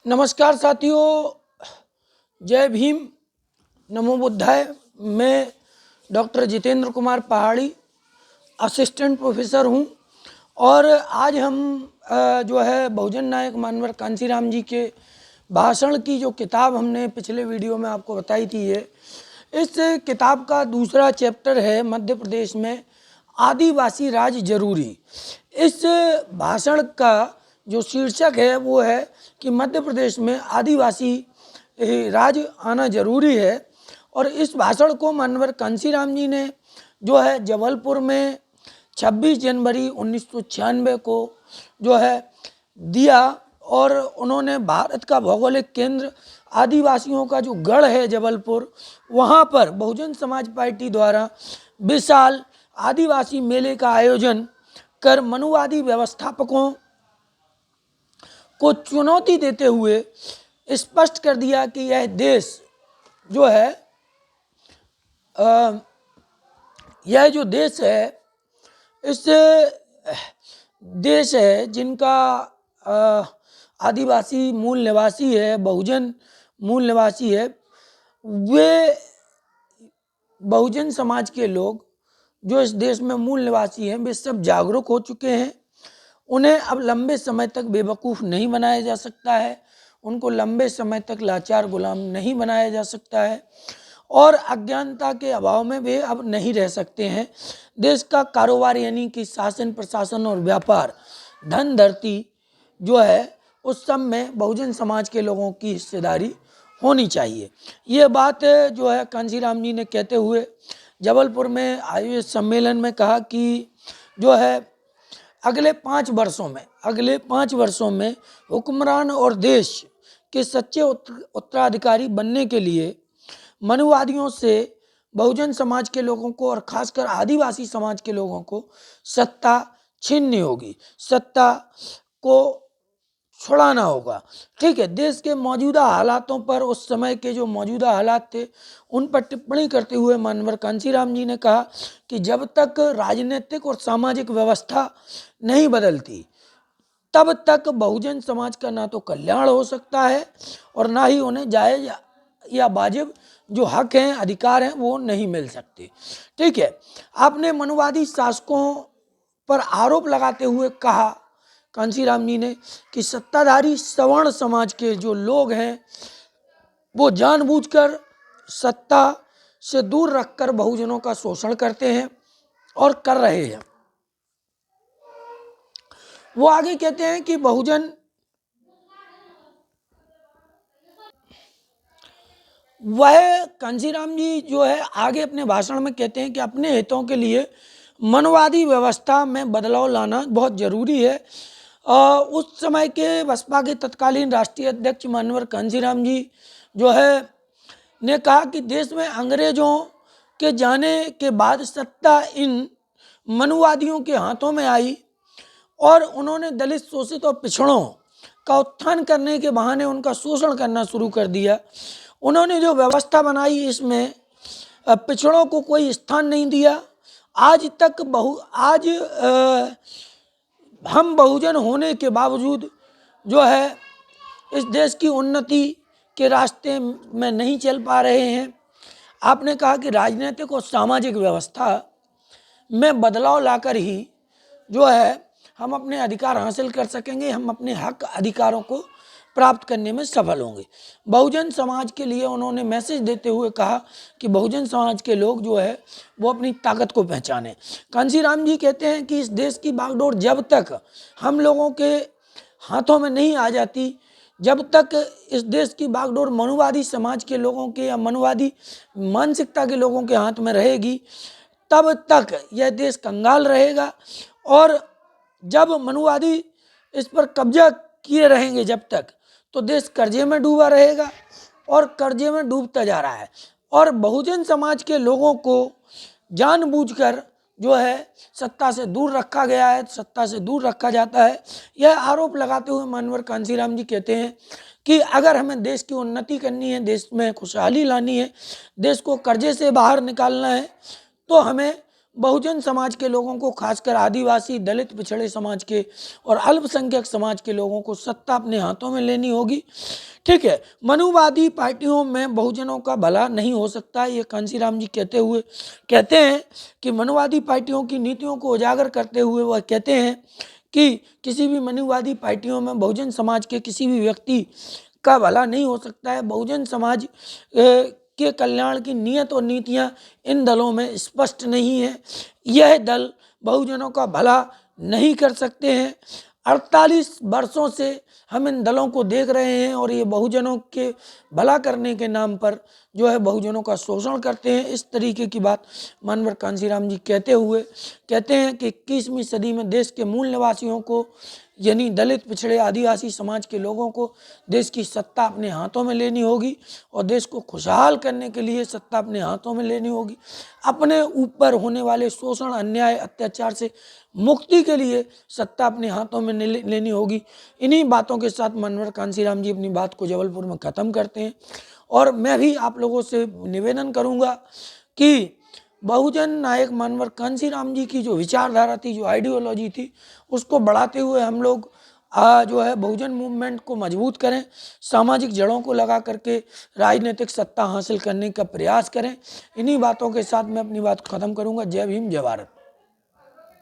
नमस्कार साथियों, जय भीम, नमो बुद्धाय। मैं डॉक्टर जितेंद्र कुमार पहाड़ी असिस्टेंट प्रोफेसर हूं और आज हम जो है बहुजन नायक मानवर कांशीराम जी के भाषण की जो किताब हमने पिछले वीडियो में आपको बताई थी है, इस किताब का दूसरा चैप्टर है मध्य प्रदेश में आदिवासी राज जरूरी। इस भाषण का जो शीर्षक है वो है कि मध्य प्रदेश में आदिवासी राज आना जरूरी है। और इस भाषण को मानवर कांशीराम जी ने जो है जबलपुर में 26 जनवरी 1996 को जो है दिया। और उन्होंने भारत का भौगोलिक केंद्र आदिवासियों का जो गढ़ है जबलपुर, वहाँ पर बहुजन समाज पार्टी द्वारा विशाल आदिवासी मेले का आयोजन कर मनुवादी व्यवस्थापकों को चुनौती देते हुए स्पष्ट कर दिया कि यह देश जो है यह जो देश है, इस देश है जिनका आदिवासी मूल निवासी है, बहुजन मूल निवासी है, वे बहुजन समाज के लोग जो इस देश में मूल निवासी हैं, वे सब जागरूक हो चुके हैं। उन्हें अब लंबे समय तक बेवकूफ़ नहीं बनाया जा सकता है, उनको लंबे समय तक लाचार गुलाम नहीं बनाया जा सकता है और अज्ञानता के अभाव में वे अब नहीं रह सकते हैं। देश का कारोबार यानी कि शासन, प्रशासन और व्यापार, धन धरती जो है, उस सब में बहुजन समाज के लोगों की हिस्सेदारी होनी चाहिए। ये बात जो है कांशीराम जी ने कहते हुए जबलपुर में आयोजित सम्मेलन में कहा कि जो है अगले 5 वर्षों में हुक्मरान और देश के सच्चे उत्तराधिकारी बनने के लिए मनुवादियों से बहुजन समाज के लोगों को और खासकर आदिवासी समाज के लोगों को सत्ता छीननी होगी, सत्ता को छुड़ाना होगा। ठीक है, देश के मौजूदा हालातों पर, उस समय के जो मौजूदा हालात थे उन पर टिप्पणी करते हुए मानवर कांशीराम जी ने कहा कि जब तक राजनीतिक और सामाजिक व्यवस्था नहीं बदलती तब तक बहुजन समाज का ना तो कल्याण हो सकता है और ना ही उन्हें जायज या वाजिब जो हक हैं, अधिकार हैं, वो नहीं मिल सकते। ठीक है, आपने मनुवादी शासकों पर आरोप लगाते हुए कहा कांशीराम जी ने कि सत्ताधारी सवर्ण समाज के जो लोग हैं वो जानबूझकर सत्ता से दूर रखकर बहुजनों का शोषण करते हैं और कर रहे हैं। वो आगे कहते हैं कि कांशीराम जी जो है आगे अपने भाषण में कहते हैं कि अपने हितों के लिए मनवादी व्यवस्था में बदलाव लाना बहुत जरूरी है। उस समय के बसपा के तत्कालीन राष्ट्रीय अध्यक्ष मानवर कांशीराम जी जो है ने कहा कि देश में अंग्रेजों के जाने के बाद सत्ता इन मनुवादियों के हाथों में आई और उन्होंने दलित, शोषित और पिछड़ों का उत्थान करने के बहाने उनका शोषण करना शुरू कर दिया। उन्होंने जो व्यवस्था बनाई इसमें पिछड़ों को कोई स्थान नहीं दिया। आज हम बहुजन होने के बावजूद जो है इस देश की उन्नति के रास्ते में नहीं चल पा रहे हैं। आपने कहा कि राजनीतिक और सामाजिक व्यवस्था में बदलाव लाकर ही जो है हम अपने अधिकार हासिल कर सकेंगे, हम अपने हक अधिकारों को प्राप्त करने में सफल होंगे। बहुजन समाज के लिए उन्होंने मैसेज देते हुए कहा कि बहुजन समाज के लोग जो है वो अपनी ताकत को पहचानें। कांशीराम जी कहते हैं कि इस देश की बागडोर जब तक हम लोगों के हाथों में नहीं आ जाती, जब तक इस देश की बागडोर मनुवादी समाज के लोगों के या मनुवादी मानसिकता के लोगों के हाथ में रहेगी, तब तक यह देश कंगाल रहेगा। और जब मनुवादी इस पर कब्जा किए रहेंगे जब तक, तो देश कर्जे में डूबा रहेगा और कर्जे में डूबता जा रहा है। और बहुजन समाज के लोगों को जानबूझकर जो है सत्ता से दूर रखा गया है, सत्ता से दूर रखा जाता है। यह आरोप लगाते हुए मानवर कांशीराम जी कहते हैं कि अगर हमें देश की उन्नति करनी है, देश में खुशहाली लानी है, देश को कर्जे से बाहर निकालना है, तो हमें बहुजन समाज के लोगों को, खासकर आदिवासी, दलित, पिछड़े समाज के और अल्पसंख्यक समाज के लोगों को सत्ता अपने हाथों में लेनी होगी। ठीक है, मनुवादी पार्टियों में बहुजनों का भला नहीं हो सकता। ये कांशीराम जी कहते हैं कि मनुवादी पार्टियों की नीतियों को उजागर करते हुए वह कहते हैं कि किसी भी मनुवादी पार्टियों में बहुजन समाज के किसी भी व्यक्ति का भला नहीं हो सकता है। बहुजन समाज के कल्याण की नीयत और नीतियां इन दलों में स्पष्ट नहीं है। यह दल बहुजनों का भला नहीं कर सकते हैं। 48 वर्षों से हम इन दलों को देख रहे हैं और ये बहुजनों के भला करने के नाम पर जो है बहुजनों का शोषण करते हैं। इस तरीके की बात मानवर कांशीराम जी कहते हैं कि 21वीं सदी में देश के मूल निवासियों को, यानी दलित, पिछड़े, आदिवासी समाज के लोगों को देश की सत्ता अपने हाथों में लेनी होगी और देश को खुशहाल करने के लिए सत्ता अपने हाथों में लेनी होगी। अपने ऊपर होने वाले शोषण, अन्याय, अत्याचार से मुक्ति के लिए सत्ता अपने हाथों में लेनी होगी। इन्हीं बातों के साथ मनोहर कांशीराम जी अपनी बात को जबलपुर में ख़त्म करते हैं। और मैं भी आप लोगों से निवेदन करूंगा कि बहुजन नायक मनोहर कांशीराम जी की जो विचारधारा थी, जो आइडियोलॉजी थी, उसको बढ़ाते हुए हम लोग जो है बहुजन मूवमेंट को मजबूत करें, सामाजिक जड़ों को लगा करके राजनीतिक सत्ता हासिल करने का प्रयास करें। इन्हीं बातों के साथ मैं अपनी बात ख़त्म करूंगा। जय भीम, जय भारत।